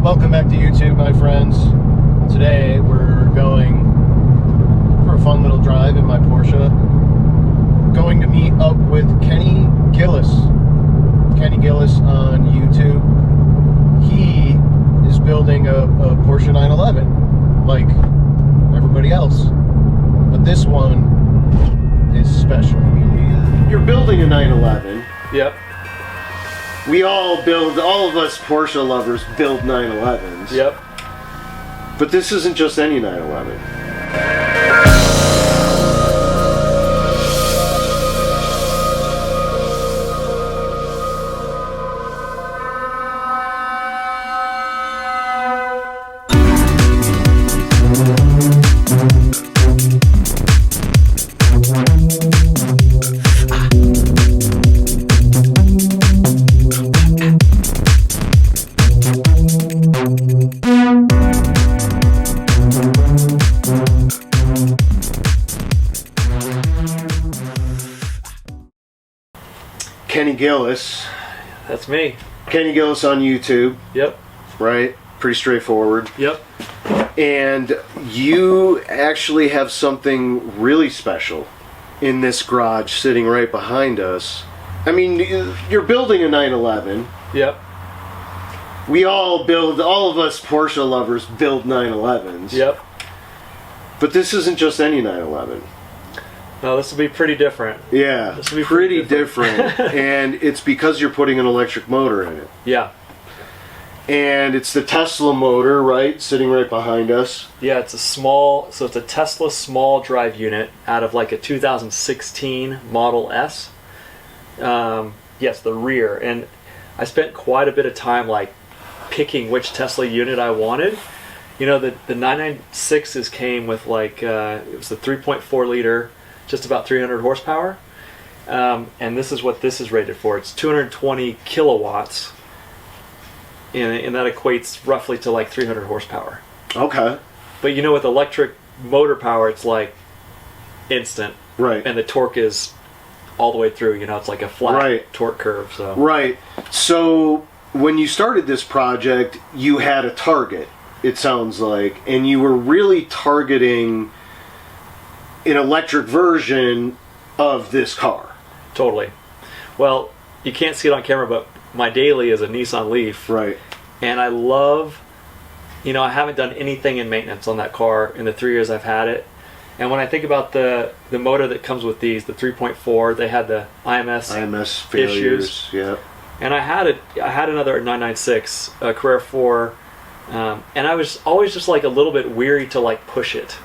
Welcome back to YouTube, my friends. Today we're going for a fun little drive in my Porsche. Going to meet up with Kenny Gillis. Kenny Gillis on YouTube. He is building a Porsche 911 like everybody else. But this one is special. You're building a 911. Yep. We all of us Porsche lovers build 911s. Yep. But this isn't just any 911. Kenny Gillis. That's me. Kenny Gillis on YouTube. Yep. Right? Pretty straightforward. Yep. And you actually have something really special in this garage sitting right behind us. I mean, you're building a 911. Yep. All of us Porsche lovers build 911s. Yep. But this isn't just any 911. No, this will be pretty different. Yeah, This will be pretty different. And it's because you're putting an electric motor in it. Yeah. And it's the Tesla motor, right? Sitting right behind us. Yeah, it's it's a Tesla small drive unit out of like a 2016 Model S. Yes, the rear. And I spent quite a bit of time like picking which Tesla unit I wanted. You know, the 996s came with like, it was the 3.4 liter, just about 300 horsepower. And this is what this is rated for. It's 220 kilowatts. And that equates roughly to like 300 horsepower. Okay. But you know, with electric motor power, it's like instant. Right. And the torque is all the way through. You know, it's like a flat torque curve. So. Right. So when you started this project, you had a target, it sounds like, and you were really targeting an electric version of this car. Totally. Well, you can't see it on camera, but my daily is a Nissan Leaf. Right. And I love, you know, I haven't done anything in maintenance on that car in the 3 years I've had it. And when I think about the motor that comes with these, the 3.4, they had the IMS failures. issues. Yeah. And I had another 996, a Carrera 4, and I was always just like a little bit weary to like push it,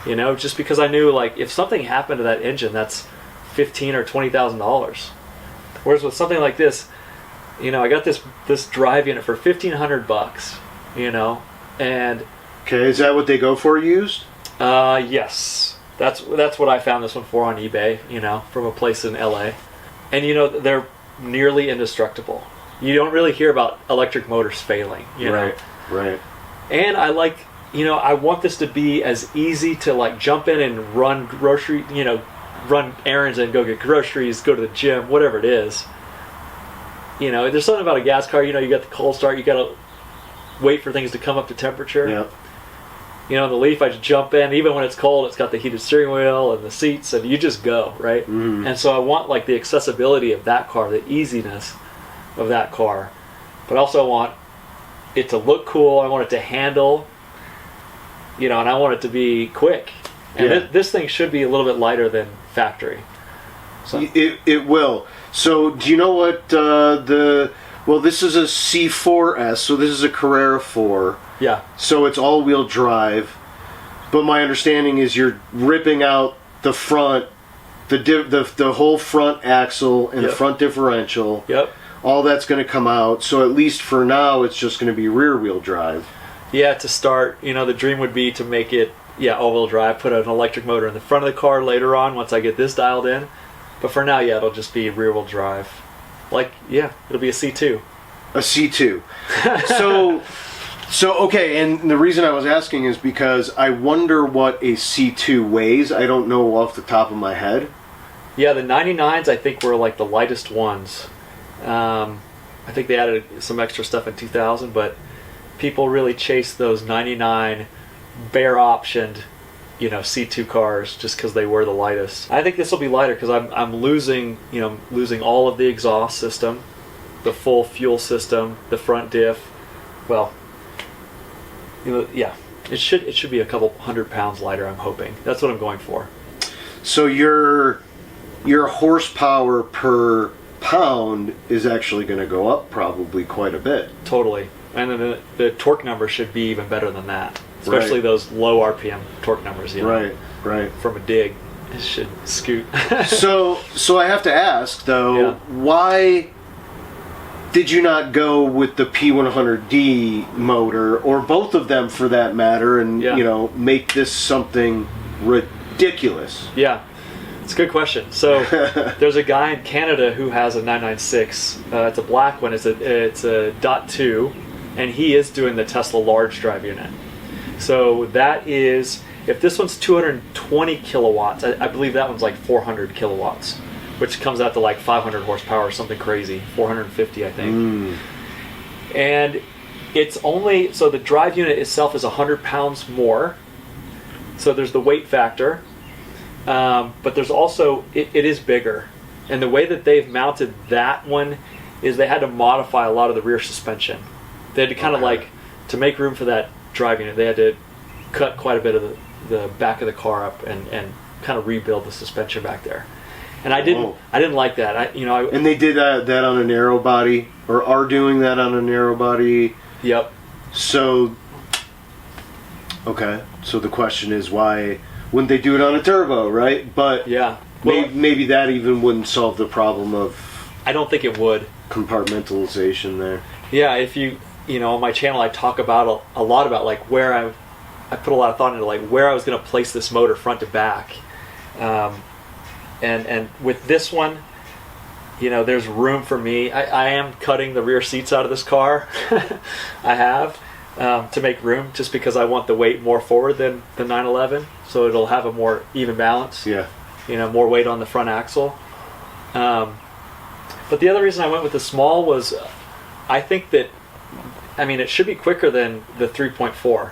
you know, just because I knew like if something happened to that engine, that's $15,000 or $20,000. Whereas with something like this, you know, I got this drive unit for $1,500, you know, and Okay, is that what they go for used? yes, that's what I found this one for on eBay, you know, from a place in LA, and you know they're nearly indestructible. You don't really hear about electric motors failing, you know. Right. And I like, you know, I want this to be as easy to like jump in and run run errands and go get groceries, go to the gym, whatever it is. You know, there's something about a gas car, you know, you got the cold start, you got to wait for things to come up to temperature. Yeah. You know, the Leaf, I just jump in, even when it's cold, it's got the heated steering wheel and the seats, and you just go, right? Mm. And so I want like the accessibility of that car, the easiness of that car, but also I want it to look cool. I want it to handle, you know, and I want it to be quick. And this thing should be a little bit lighter than factory. So. It will. So do you know what this is a C4S, so this is a Carrera 4. Yeah. So it's all-wheel drive, but my understanding is you're ripping out the front, the whole front axle and the front differential. Yep. All that's going to come out. So at least for now, it's just going to be rear-wheel drive. Yeah, to start, you know, the dream would be to make it, all-wheel drive, put an electric motor in the front of the car later on once I get this dialed in. But for now, it'll just be rear-wheel drive. Like, it'll be a C2. A C2. So okay, and the reason I was asking is because I wonder what a C2 weighs. I don't know off the top of my head. Yeah, the 99s I think were like the lightest ones. I think they added some extra stuff in 2000, but people really chase those 99 bare optioned, C2 cars just because they were the lightest. I think this will be lighter because I'm losing all of the exhaust system, the full fuel system, the front diff. Well, yeah, it should be a couple 100 pounds lighter. I'm hoping that's what I'm going for. So your horsepower per pound is actually going to go up probably quite a bit. Totally, and then the torque number should be even better than that. Especially those low RPM torque numbers, Right. From a dig, it should scoot. So I have to ask though, why did you not go with the P100D motor, or both of them for that matter, and make this something ridiculous? Yeah, it's a good question. So there's a guy in Canada who has a 996. It's a black one. It's a .2, and he is doing the Tesla large drive unit. So that is, if this one's 220 kilowatts, I believe that one's like 400 kilowatts, which comes out to like 500 horsepower or something crazy, 450 I think. And it's only, so the drive unit itself is 100 pounds more. So there's the weight factor, but there's also, it is bigger. And the way that they've mounted that one is they had to modify a lot of the rear suspension. They had to kind of like, to make room for that drive unit, they had to cut quite a bit of the back of the car up and kind of rebuild the suspension back there. And I didn't like that. And they did that on a narrow body, or are doing that on a narrow body. Yep. So, okay. So the question is, why wouldn't they do it on a turbo, right? But yeah, maybe that even wouldn't solve the problem of. I don't think it would. Compartmentalization there. Yeah, if on my channel I talk about a lot about like where I put a lot of thought into like where I was going to place this motor front to back, and with this one, there's room for me. I am cutting the rear seats out of this car. I have to make room, just because I want the weight more forward than the 911, so it'll have a more even balance. Yeah. More weight on the front axle. But the other reason I went with the small was, I think that, it should be quicker than the 3.4.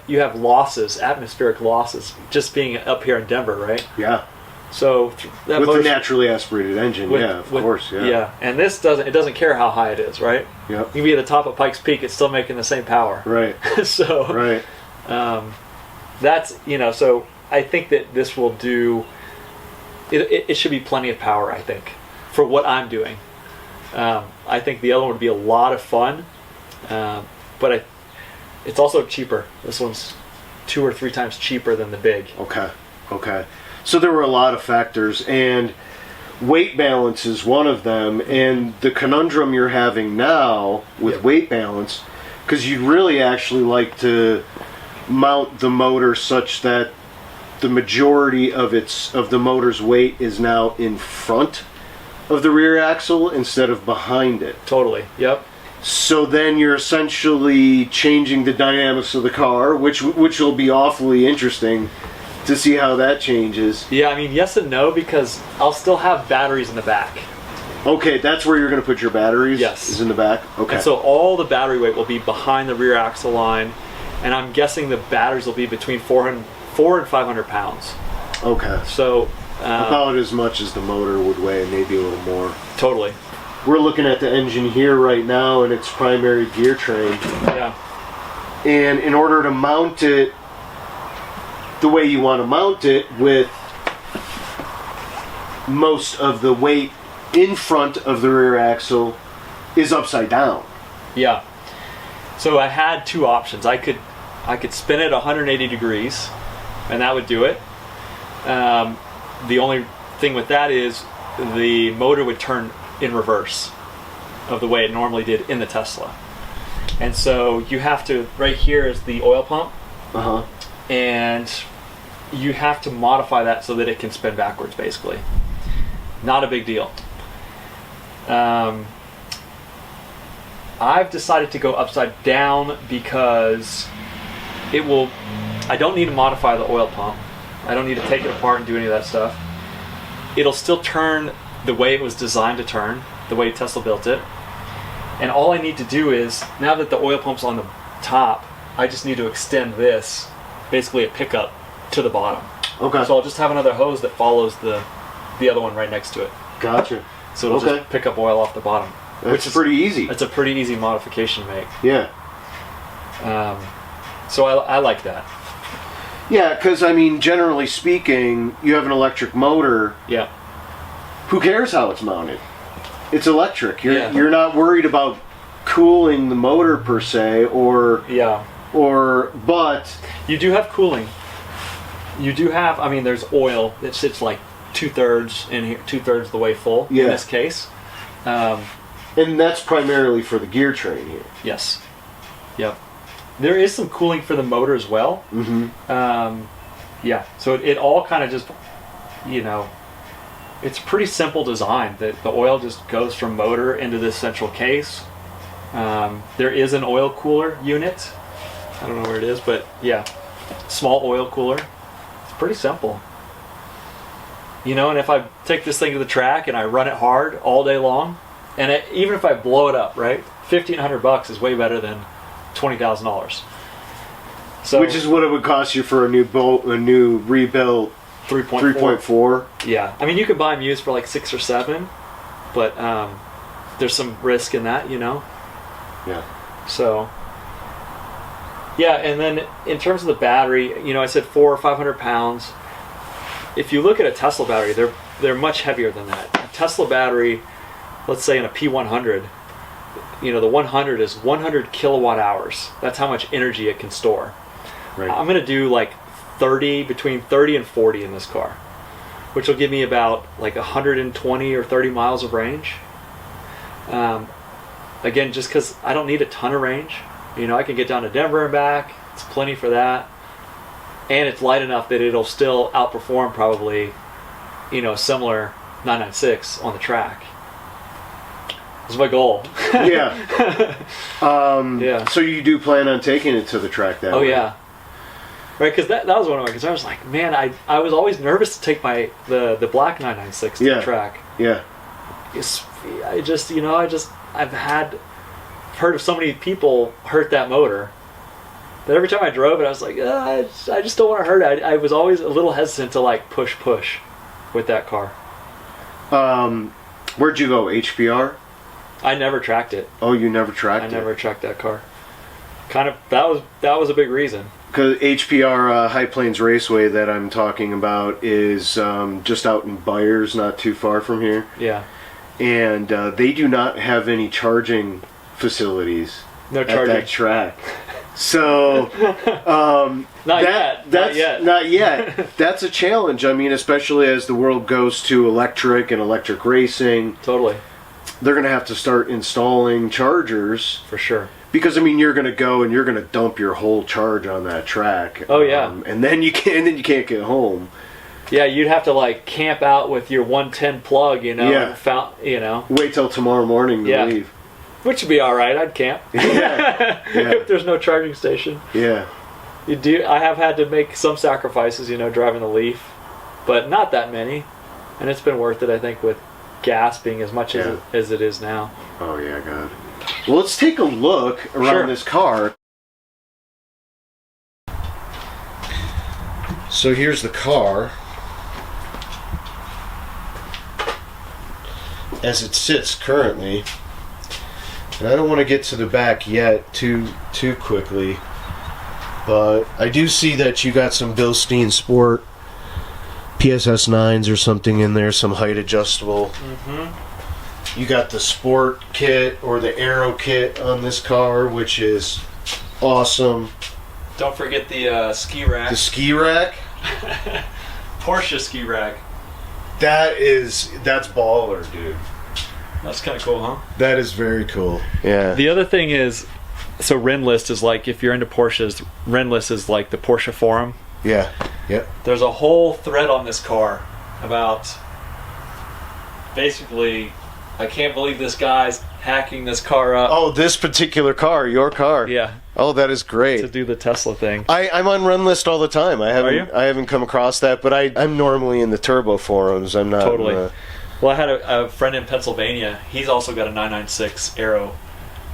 You have losses, atmospheric losses, just being up here in Denver, right? Yeah. So that with the naturally aspirated engine, of course, yeah. Yeah, and this doesn't care how high it is, right? Yep. You can be at the top of Pikes Peak, it's still making the same power. Right. So right. That's so I think that this will do. It should be plenty of power, I think, for what I'm doing. I think the other one would be a lot of fun, but it's also cheaper. This one's 2 or 3 times cheaper than the big. Okay. So there were a lot of factors, and weight balance is one of them, and the conundrum you're having now with weight balance, because you'd really actually like to mount the motor such that the majority of the motor's weight is now in front of the rear axle instead of behind it. Totally. Yep. So then you're essentially changing the dynamics of the car, which will be awfully interesting to see how that changes. Yeah, yes and no, because I'll still have batteries in the back. Okay, that's where you're going to put your batteries? Yes. Is in the back? Okay. And so all the battery weight will be behind the rear axle line, and I'm guessing the batteries will be between 400 and 500 pounds. Okay. So about as much as the motor would weigh, maybe a little more. Totally. We're looking at the engine here right now and its primary gear train. Yeah. And in order to mount it the way you want to mount it, with most of the weight in front of the rear axle is upside down. Yeah. So I had 2 options. I could spin it 180 degrees, and that would do it. The only thing with that is the motor would turn in reverse of the way it normally did in the Tesla. And so you have to, right here is the oil pump. Uh-huh. And you have to modify that so that it can spin backwards, basically. Not a big deal. I've decided to go upside down because I don't need to modify the oil pump. I don't need to take it apart and do any of that stuff. It'll still turn the way it was designed to turn, the way Tesla built it. And all I need to do is, now that the oil pump's on the top, I just need to extend this, basically a pickup, to the bottom. Okay. So I'll just have another hose that follows the other one right next to it. Gotcha. So it'll just pick up oil off the bottom. Which is pretty easy. It's a pretty easy modification to make. Yeah. So I like that. Yeah, because, I mean, generally speaking, you have an electric motor. Yeah. Who cares how it's mounted? It's electric. Yeah. You're not worried about cooling the motor per se, Yeah. but You do have cooling. You do have, I mean, there's oil that sits like 2/3 in here, 2/3 the way full in this case. and that's primarily for the gear train here. Yes. Yep. There is some cooling for the motor as well. Mm-hmm. Yeah. So it all kind of just, it's pretty simple design. The oil just goes from motor into this central case. There is an oil cooler unit. I don't know where it is, but yeah, small oil cooler. It's pretty simple. And if I take this thing to the track and I run it hard all day long, and even if I blow it up, right, $1,500 is way better than $20,000. So, which is what it would cost you for a new rebuilt 3.4. Yeah, I mean you could buy them used for like 6 or 7, but there's some risk in that, Yeah. So, yeah, and then in terms of the battery, I said 400 or 500 pounds. If you look at a Tesla battery, they're much heavier than that. A Tesla battery, let's say in a P100, the 100 is 100 kilowatt hours. That's how much energy it can store. Right. I'm going to do like between 30 and 40 in this car, which will give me about like 120 or 30 miles of range. Again, just because I don't need a ton of range. I can get down to Denver and back. It's plenty for that. And it's light enough that it'll still outperform probably, a similar 996 on the track. That's my goal. Yeah. Yeah. So you do plan on taking it to the track that way? Oh, yeah. Right, because that was one of my concerns. Like, man, I was always nervous to take the black 996 to the track. Yeah. I've heard of so many people hurt that motor that every time I drove it, I was like, I just don't want to hurt it. I was always a little hesitant to like push with that car. Where'd you go? HPR? I never tracked it. Oh, you never tracked it? I never tracked that car. That was a big reason. Because HPR High Plains Raceway that I'm talking about is just out in Byers, not too far from here. Yeah. And they do not have any charging facilities at that track. So not yet. Not yet. That's a challenge. I mean, especially as the world goes to electric and electric racing. Totally. They're going to have to start installing chargers. For sure. Because, I mean, you're going to go and you're going to dump your whole charge on that track. Oh, yeah. And then you can't get home. Yeah, you'd have to, like, camp out with your 110 plug, Yeah. And wait till tomorrow morning to leave. Which would be all right. I'd camp. Yeah. If there's no charging station. Yeah. I have had to make some sacrifices, driving the Leaf, but not that many, and it's been worth it. I think with gas being as much as it is now. Oh yeah, God. Well, let's take a look around this car. So here's the car as it sits currently. And I don't want to get to the back yet too quickly, but I do see that you got some Bilstein Sport PSS 9s or something in there, some height adjustable. Mm-hmm. You got the Sport kit or the Aero kit on this car, which is awesome. Don't forget the ski rack. The ski rack? Porsche ski rack. That's baller, dude. That's kind of cool, huh? That is very cool. Yeah. The other thing is, so Rennlist is like, if you're into Porsches, Rennlist is like the Porsche forum. Yeah. Yep. There's a whole thread on this car about basically, I can't believe this guy's hacking this car up. Oh, this particular car, your car. Yeah. Oh, that is great. To do the Tesla thing. I'm on Rennlist all the time. Are you? I haven't come across that, but I'm normally in the turbo forums. I'm not totally. Well, I had a friend in Pennsylvania. He's also got a 996 Aero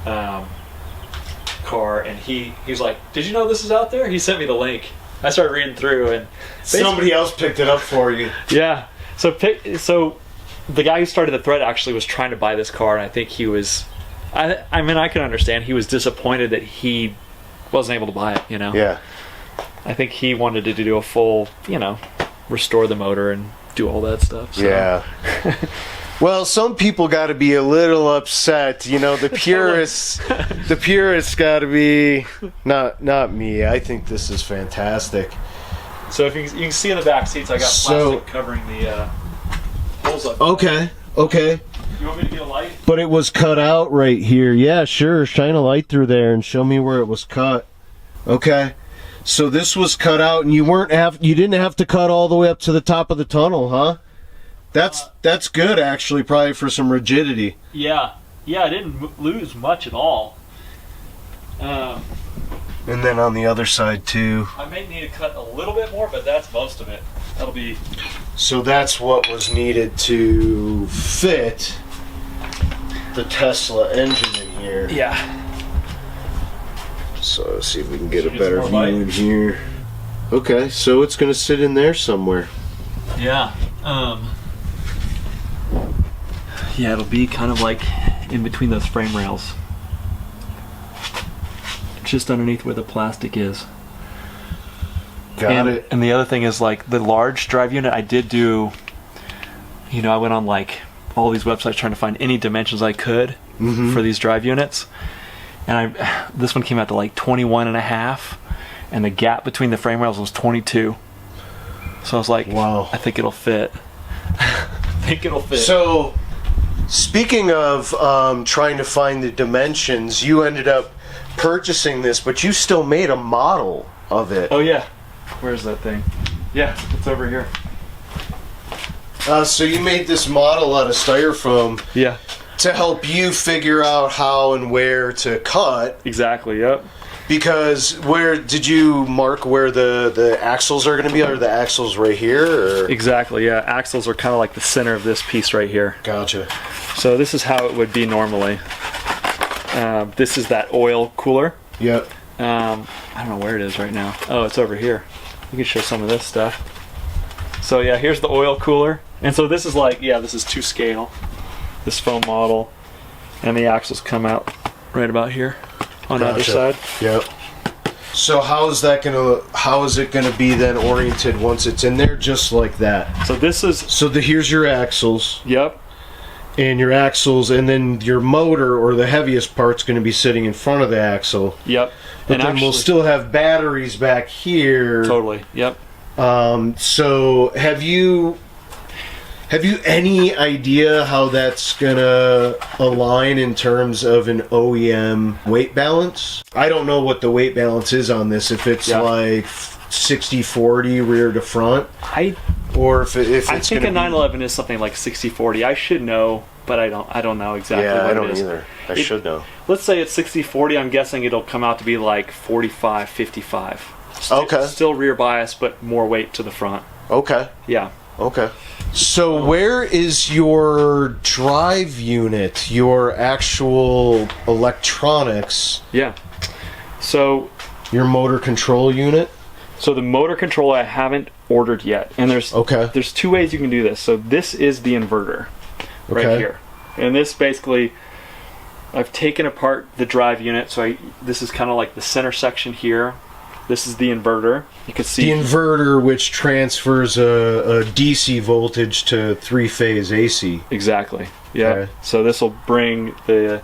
car, and he's like, "Did you know this is out there?" He sent me the link. I started reading through, and somebody else picked it up for you. Yeah. So the guy who started the thread actually was trying to buy this car, and I think he was. I mean, I can understand. He was disappointed that he wasn't able to buy it. You know. Yeah. I think he wanted to do a full, restore the motor and do all that stuff. So. Yeah. Well, some people got to be a little upset. The purists got to be not me. I think this is fantastic. So if you can see in the back seats, I got plastic covering the holes up. Okay. You want me to get a light? But it was cut out right here. Yeah, sure. Shine a light through there and show me where it was cut. Okay. So this was cut out, and you didn't have to cut all the way up to the top of the tunnel, huh? That's good, actually, probably for some rigidity. Yeah, I didn't lose much at all. And then on the other side too. I may need to cut a little bit more, but that's most of it. That'll be. So that's what was needed to fit the Tesla engine in here. Yeah. So let's see if we can get a better view in here. Okay, so it's going to sit in there somewhere. Yeah. Yeah, it'll be kind of like in between those frame rails. Just underneath where the plastic is. Got it. And the other thing is, like, the large drive unit, I did do, I went on like all these websites trying to find any dimensions I could for these drive units. And this one came out to like 21.5, and the gap between the frame rails was 22. So I was like, wow, I think it'll fit. So, speaking of trying to find the dimensions, you ended up purchasing this, but you still made a model of it. Oh yeah. Where's that thing? Yeah, it's over here. So you made this model out of styrofoam. Yeah. To help you figure out how and where to cut. Exactly, yep. Because where did you mark where the axles are going to be? Are the axles right here? Or? Exactly, yeah. Axles are kind of like the center of this piece right here. Gotcha. So this is how it would be normally. This is that oil cooler. Yep. I don't know where it is right now. Oh, it's over here. You can show some of this stuff. So yeah, here's the oil cooler. And so this is like, this is to scale. This foam model. And the axles come out right about here on the other side. Yep. So how is it gonna be then oriented once it's in there, just like that? So this is here's your axles. Yep. And your axles, and then your motor or the heaviest part's going to be sitting in front of the axle. Yep. But then we'll still have batteries back here. Totally. Yep. So have you any idea how that's gonna align in terms of an OEM weight balance? I don't know what the weight balance is on this. If it's like 60-40 rear to front, or if it's I think a 911 is something like 60-40. I should know, but I don't know exactly. Yeah, what I don't it is. either. I should know. Let's say it's 60-40. I'm guessing it'll come out to be like 45-55. Okay. Still rear bias, but more weight to the front. Okay. Yeah. Okay. So where is your drive unit, your actual electronics? Yeah. So your motor control unit? So the motor control I haven't ordered yet. And there's two ways you can do this. So this is the inverter right here. And this basically, I've taken apart the drive unit. So this is kind of like the center section here. This is the inverter. You can see the inverter, which transfers a DC voltage to three-phase AC. Exactly. Yeah. Okay. So this will bring the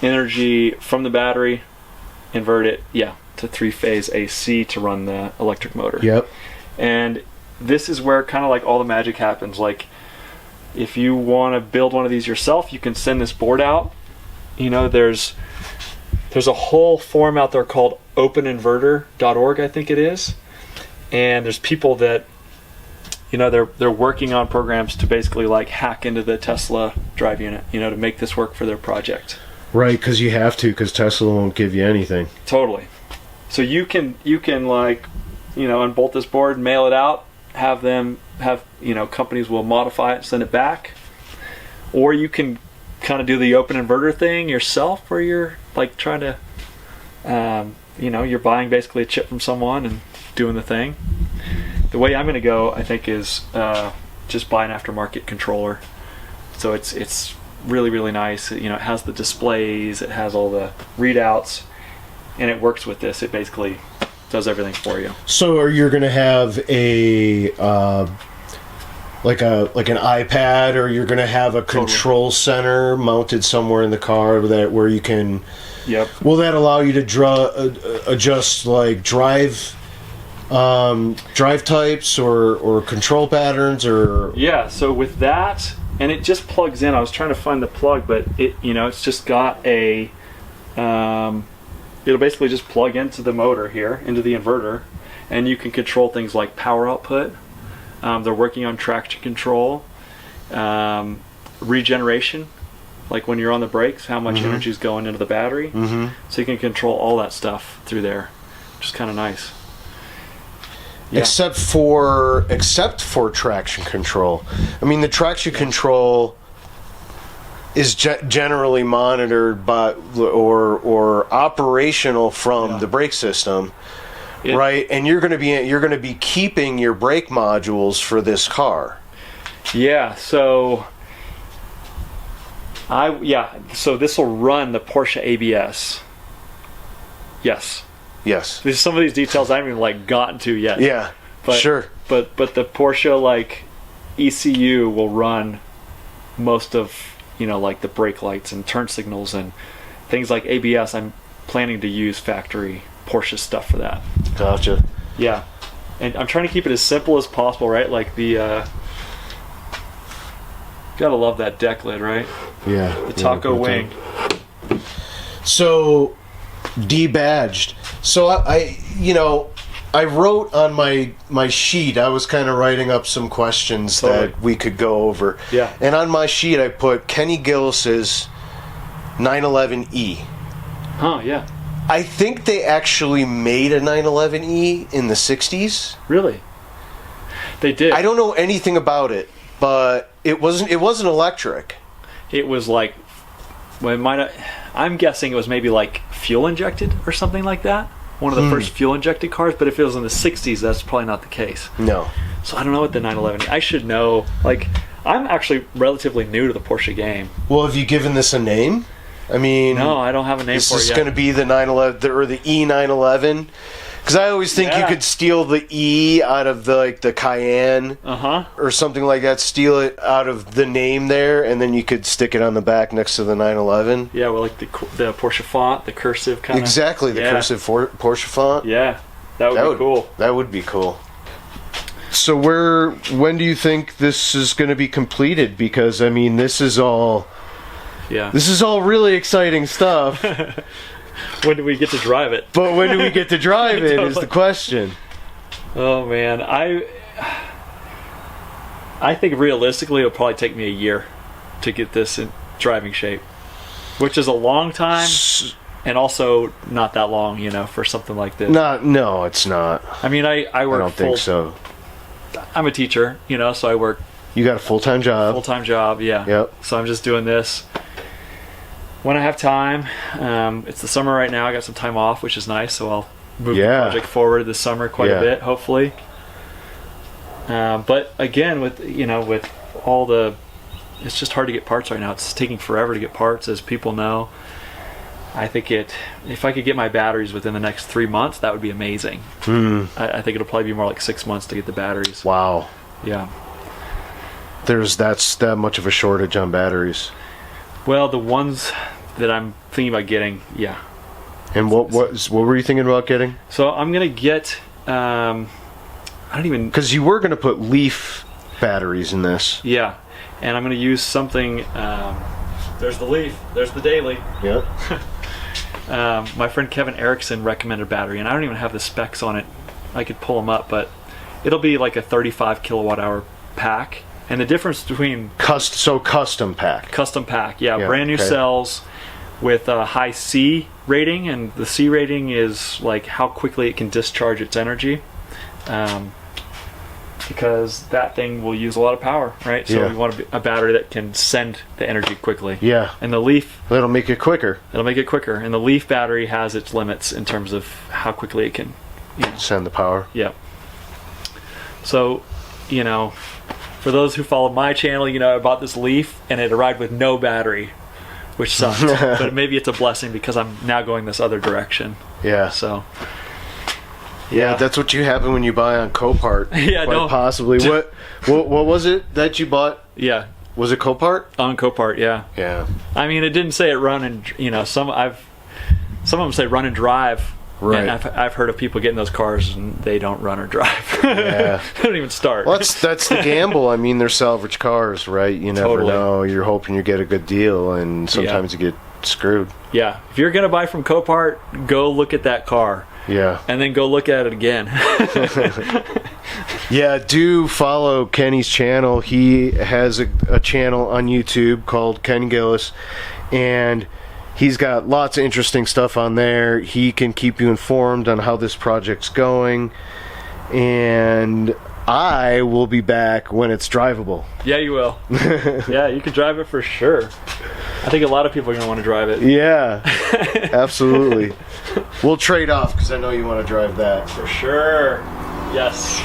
energy from the battery, invert it, to three-phase AC to run the electric motor. Yep. And this is where kind of like all the magic happens. Like, if you want to build one of these yourself, you can send this board out. There's a whole forum out there called openinverter.org, I think it is. And there's people that, they're working on programs to basically like hack into the Tesla drive unit, to make this work for their project. Right, because you have to, because Tesla won't give you anything. Totally. So you can like, unbolt this board, mail it out, companies will modify it, send it back. Or you can kind of do the open inverter thing yourself, where you're like trying to, you're buying basically a chip from someone and doing the thing. The way I'm going to go, I think, is just buy an aftermarket controller. So it's really, really nice. It has the displays, it has all the readouts, and it works with this. It basically does everything for you. So are you going to have a like an iPad, or you're going to have a control center mounted somewhere in the car where you can? Yep. Will that allow you to adjust like drive types or control patterns or? Yeah. So with that, and it just plugs in. I was trying to find the plug, but it's just got a. It'll basically just plug into the motor here, into the inverter, and you can control things like power output. They're working on traction control, regeneration, like when you're on the brakes, how much energy is going into the battery. So you can control all that stuff through there, which is kind of nice. Yeah. Except for traction control. I mean, the traction control is generally monitored by or operational from the brake system. Right, and you're going to be keeping your brake modules for this car. Yeah, so this will run the Porsche ABS. Yes. There's some of these details I haven't even gotten to yet. Yeah, sure. But the Porsche ECU will run most of the brake lights and turn signals and things like ABS. I'm planning to use factory Porsche stuff for that. Gotcha. Yeah, and I'm trying to keep it as simple as possible, right? Like the gotta love that deck lid, right? Yeah. The taco wing. So debadged. So I wrote on my sheet. I was kind of writing up some questions that we could go over. Yeah. And on my sheet, I put Kenny Gillis's 911E. Huh. Yeah. I think they actually made a 911E in the 60s. Really? They did. I don't know anything about it, but it wasn't electric. It was like, I'm guessing it was maybe like fuel injected or something like that. One of the first fuel injected cars, but if it was in the 60s, that's probably not the case. No. So I don't know what the 911. I should know. Like, I'm actually relatively new to the Porsche game. Well, have you given this a name? I mean, no, I don't have a name for it yet. This is going to be the 911 or the E911, because I always think you could steal the E out of the Cayenne or something like that. Steal it out of the name there, and then you could stick it on the back next to the 911. Yeah, well, like the Porsche font, the cursive kind of. Exactly, the cursive Porsche font. Yeah, that would be cool. That would be cool. So when do you think this is going to be completed? Because I mean, this is all really exciting stuff. When do we get to drive it? But when do we get to drive it is the question. Oh man, I think realistically it'll probably take me a year to get this in driving shape, which is a long time, and also not that long, for something like this. No, it's not. I mean, I work. I don't think so. I'm a teacher, so I work. You got a full-time job. Full-time job, yeah. Yep. So I'm just doing this when I have time. It's the summer right now. I got some time off, which is nice. So I'll move the project forward this summer quite a bit, hopefully. But again, with all it's just hard to get parts right now. It's taking forever to get parts, as people know. I think if I could get my batteries within the next 3 months, that would be amazing. I think it'll probably be more like 6 months to get the batteries. Wow. Yeah. That's that much of a shortage on batteries. Well, the ones that I'm thinking about getting, yeah. And what were you thinking about getting? So I'm gonna get. I don't even. Because you were gonna put Leaf batteries in this. Yeah, and I'm gonna use something. There's the Leaf. There's the Daily. Yep. My friend Kevin Erickson recommended a battery, and I don't even have the specs on it. I could pull them up, but it'll be like a 35 kilowatt hour pack. And the difference between custom pack. Custom pack, yeah, brand new cells with a high C rating, and the C rating is like how quickly it can discharge its energy. because that thing will use a lot of power, right? So Yeah. we want a battery that can send the energy quickly. Yeah. And the Leaf, That'll make it quicker. it'll make it quicker. And the Leaf battery has its limits in terms of how quickly it can. Send the power. Yeah. So, for those who followed my channel, I bought this Leaf and it arrived with no battery, which sucked. But maybe it's a blessing because I'm now going this other direction. Yeah. So. Yeah, that's what you happen when you buy on Copart. Yeah, quite possibly. What was it that you bought? Yeah. Was it Copart? On Copart, yeah. Yeah. I mean, it didn't say it run and some of them say run and drive. Right. And I've heard of people getting those cars and they don't run or drive. Yeah. They don't even start. Well, that's the gamble. I mean, they're salvage cars, right? You never Totally. know. You're hoping you get a good deal, and sometimes you get screwed. Yeah. If you're gonna buy from Copart, go look at that car. Yeah. And then go look at it again. Yeah, do follow Kenny's channel. He has a channel on YouTube called Kenny Gillis, and he's got lots of interesting stuff on there. He can keep you informed on how this project's going, and I will be back when it's drivable. Yeah, you will. Yeah, you can drive it for sure. I think a lot of people are going to want to drive it. Yeah, absolutely. We'll trade off because I know you want to drive that. For sure. Yes.